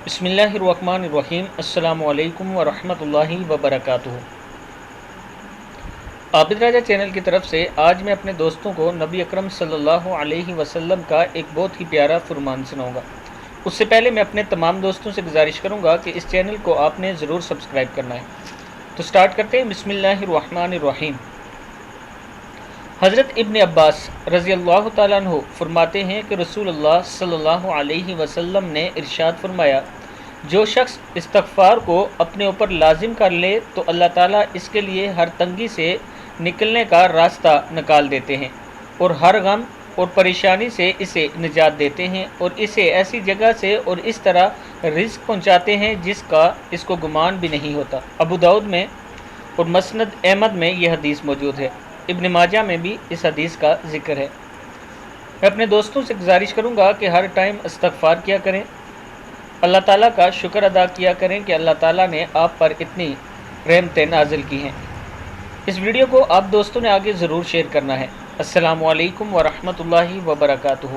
बिस्मिल्लाहिर्रहमानिर्रहीम। अस्सलामु अलैकुम वरहमतुल्लाहि वबरकातुहू। आबिद राजा चैनल की तरफ से आज मैं अपने दोस्तों को नबी अकरम सल्लल्लाहु अलैहि वसल्लम का एक बहुत ही प्यारा फरमान सुनाऊंगा। उससे पहले मैं अपने तमाम दोस्तों से गुजारिश करूंगा कि इस चैनल को आपने ज़रूर सब्सक्राइब करना है। तो स्टार्ट करते हैं। बिस्मिल्लाहिर्रहमानिर्रहीम। हज़रत इब्न अब्बास रज़ी अल्लाह तआला अन्हु फरमाते हैं कि रसूलुल्लाह सल्लल्लाहु अलैहि वसल्लम ने इरशाद फरमाया, जो शख्स इस्तग़फ़ार को अपने ऊपर लाजिम कर ले तो अल्लाह ताला इसके लिए हर तंगी से निकलने का रास्ता निकाल देते हैं और हर गम और परेशानी से इसे निजात देते हैं और इसे ऐसी जगह से और इस तरह रिज़्क़ पहुँचाते हैं जिसका इसको गुमान भी नहीं होता। अबू दाऊद में और मसनद अहमद में यह हदीस मौजूद है। इब्न माजा में भी इस हदीस का ज़िक्र है। मैं अपने दोस्तों से गुजारिश करूँगा कि हर टाइम इस्तग़फ़ार किया करें, अल्लाह ताला का शुक्र अदा किया करें कि अल्लाह ताला ने आप पर इतनी रहमतें नाजिल की हैं। इस वीडियो को आप दोस्तों ने आगे ज़रूर शेयर करना है। अस्सलामु अलैकुम वरहमतुल्लाहि वबरकातुहू।